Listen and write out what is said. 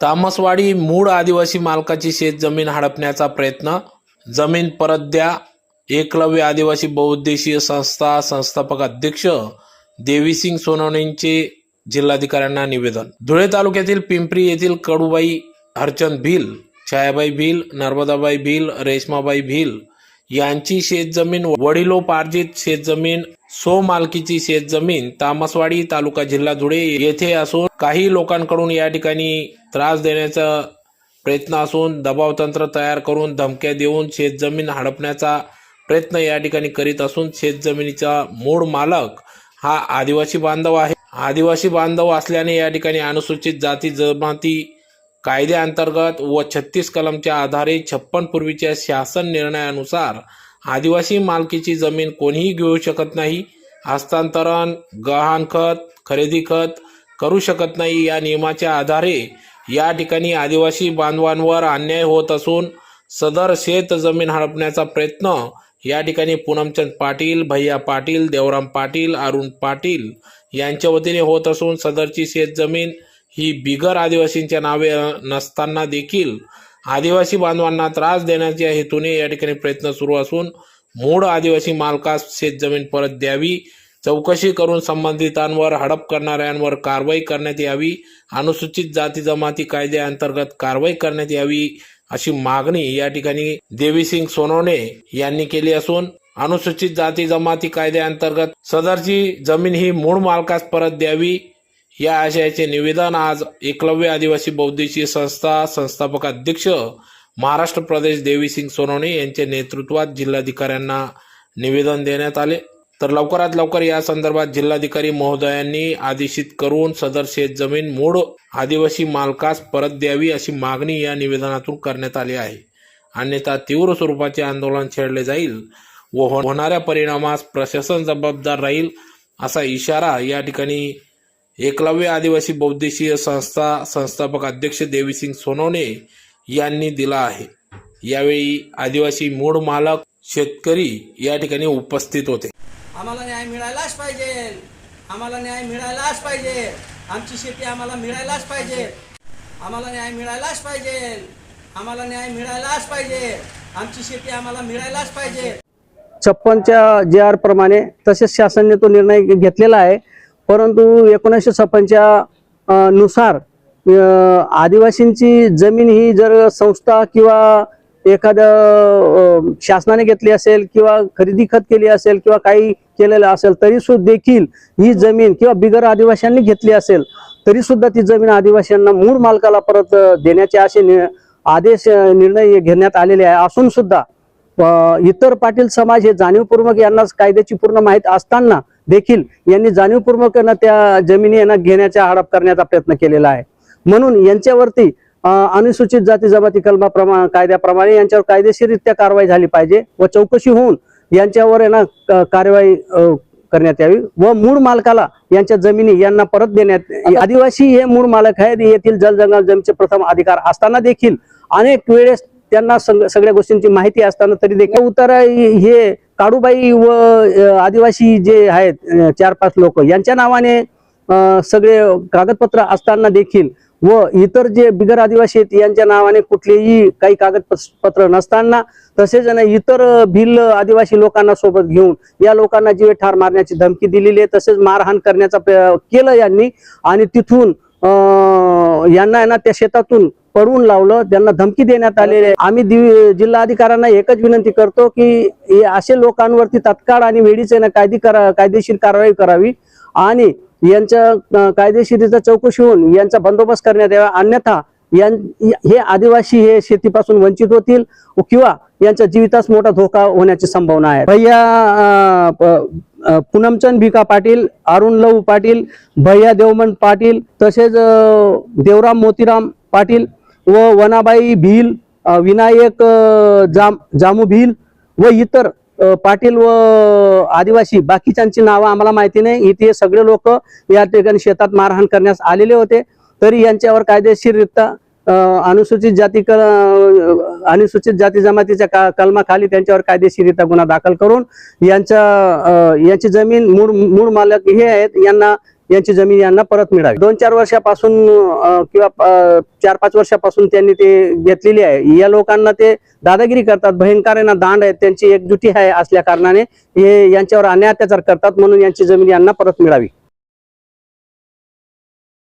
तामसवाडी मूळ आदिवासी मालकाची शेतजमीन हडपण्याचा प्रयत्न, जमीन परत द्या. एकलव्य आदिवासी बहुउद्देशीय संस्था संस्थापक अध्यक्ष देवीसिंग सोनवणेंचे जिल्हाधिकाऱ्यांना निवेदन. धुळे तालुक्यातील पिंपरी येथील कडूबाई हरचंद भिल, छायाबाई भिल, नर्मदाबाई भिल, रेशमाबाई भिल यांची शेतजमीन, वडिलोपार्जित शेतजमीन, मालकीची शेतजमीन तामसवाडी तालुका जिल्हा धुळे येथे असून काही लोकांकडून या ठिकाणी त्रास देण्याचा प्रयत्न असून दबाव तंत्र तयार करून धमक्या देऊन शेतजमीन हडपण्याचा प्रयत्न या ठिकाणी करीत असून शेतजमिनीचा मूळ मालक हा आदिवासी बांधव आहे. आदिवासी बांधव असल्याने या ठिकाणी अनुसूचित जाती जमाती कायद्याअंतर्गत व 36 कलमच्या आधारे 56 पूर्वीच्या शासन निर्णयानुसार आदिवासी मालकीची जमीन कोणीही घेऊ शकत नाही. हस्तांतरण, गहाणखत, खरेदी खत करू शकत नाही. या नियमाच्या आधारे या ठिकाणी आदिवासी बांधवांवर अन्याय होत असून सदर शेत जमीन हडपण्याचा प्रयत्न या ठिकाणी पूनमचंद पाटील, भैया पाटील, देवराम पाटील, अरुण पाटील यांच्या वतीने होत असून सदरची शेतजमीन ही बिगर आदिवासींच्या नावे नसताना देखील आदिवासी बांधवांना त्रास देण्याच्या हेतूने या ठिकाणी प्रयत्न सुरू असून मूळ आदिवासी मालकास शेतजमीन परत द्यावी, चौकशी करून संबंधितांवर हडप करणाऱ्यांवर कारवाई करण्यात यावी, अनुसूचित जाती जमाती कायद्याअंतर्गत कारवाई करण्यात यावी अशी मागणी या ठिकाणी देवीसिंग सोनवणे यांनी केली असून अनुसूचित जाती जमाती कायद्याअंतर्गत सदरची जमीन ही मूळ मालकास परत द्यावी या आशयाचे निवेदन आज एकलव्य आदिवासी बहुउद्देशीय संस्था संस्थापक अध्यक्ष महाराष्ट्र प्रदेश देवीसिंग सोनवणे यांच्या नेतृत्वात जिल्हाधिकाऱ्यांना निवेदन देण्यात आले. तर लवकरात लवकर या संदर्भात जिल्हाधिकारी महोदयांनी आदेशित करून सदर शेतजमीन मूळ आदिवासी मालकास परत द्यावी अशी मागणी या निवेदनातून करण्यात आली आहे. अन्यथा तीव्र स्वरूपाचे आंदोलन छेडले जाईल व होणाऱ्या परिणामास प्रशासन जबाबदार राहील असा इशारा या ठिकाणी एकलव्य आदिवासी बहुउद्देशीय संस्था संस्थापक अध्यक्ष देवीसिंग सोनवणे यांनी दिला आहे. यावेळी आदिवासी मूळ मालक, शेतकरी या ठिकाणी उपस्थित होते. आम्हाला न्याय मिळायलाच पाहिजे, आम्हाला न्याय मिळायलाच पाहिजे, आमची शेती आम्हाला मिळायलाच पाहिजे, आम्हाला न्याय मिळायलाच पाहिजे, आम्हाला न्याय मिळायलाच पाहिजे, आमची शेती आम्हाला मिळायलाच पाहिजे. 56च्या JR प्रमाणे तसेच शासनाने तो निर्णय घेतलेला आहे. परंतु 1956 नुसार आदिवासींची जमीन ही जर संस्था किंवा एखाद्या शासनाने घेतली असेल किंवा खरेदी खत केली असेल किंवा काही केलेलं असेल तरी सुद्धा देखील ही जमीन किंवा बिगर आदिवासींनी घेतली असेल तरी सुद्धा ती जमीन आदिवासींना मूळ मालकाला परत देण्याचे असे निर्णय घेण्यात आलेले आहे. असून सुद्धा इतर पाटील समाज हे जाणीवपूर्वक यांना कायद्याची पूर्ण माहिती असताना देखील यांनी जाणीवपूर्वक त्या जमिनी यांना घेण्याचा हडप करण्याचा प्रयत्न केलेला आहे. म्हणून यांच्यावरती अनुसूचित जाती जमाती कलमा कायद्याप्रमाणे यांच्यावर कायदेशीररित्या कारवाई झाली पाहिजे व चौकशी होऊन यांच्यावर यांना कारवाई करण्यात यावी व मूळ मालकाला यांच्या जमिनी यांना परत देण्यात. आदिवासी हे मूळ मालक आहेत. येथील जलजंगल जमीनचे प्रथम अधिकार असताना देखील अनेक वेळेस त्यांना सगळ्या गोष्टींची माहिती असताना तरी देखील उतारा हे काडूबाई व आदिवासी जे आहेत 4-5 लोक यांच्या नावाने सगळे कागदपत्र असताना देखील व इतर जे बिगर आदिवासी आहेत यांच्या नावाने कुठलेही काही कागदपत्र नसताना तसेच इतर भिल्ल आदिवासी लोकांना सोबत घेऊन या लोकांना जीवे ठार मारण्याची धमकी दिलेली आहे. तसेच मारहाण करण्याचा केलं यांनी आणि तिथून यांना त्या शेतातून पडवून लावलं, त्यांना धमकी देण्यात आलेली आहे. आम्ही जिल्हाधिकाऱ्यांना एकच विनंती करतो की असे लोकांवरती तत्काळ आणि वेळीच कायदेशीर कारवाई करावी आणि यांच्या कायदेशीरीचा चौकशी होऊन यांचा बंदोबस्त करण्यात यावा. अन्यथा हे आदिवासी हे शेतीपासून वंचित होतील किंवा यांच्या जीवितास मोठा धोका होण्याची संभावना आहे. भैया पूनमचंद भिका पाटील, अरुण लहू पाटील, भैया देवमन पाटील तसेच देवराम मोतीराम पाटील व वनाबाई भिल, विनायक जामू भिल व इतर पाटील व आदिवासी बाकीच्यांची नावं आम्हाला माहिती नाही. इथे सगळे लोक या ठिकाणी शेतात मारहाण करण्यास आलेले होते. तरी यांच्यावर कायदेशीररित्या अनुसूचित जाती जमातीच्या कलमाखाली त्यांच्यावर कायदेशीररित्या गुन्हा दाखल करून यांची जमीन मूळ मालक हे आहेत यांना यांची जमीन यांना परत मिळावी. 2-4 वर्षापासून किंवा 4-5 वर्षापासून त्यांनी ते घेतलेली आहे. या लोकांना ते दादागिरी करतात, भयंकर आहे ना, दांड आहेत, त्यांची एकजुटी आहे असल्या कारणाने हे यांच्यावर अन्याय अत्याचार करतात. म्हणून यांची जमीन यांना परत मिळावी.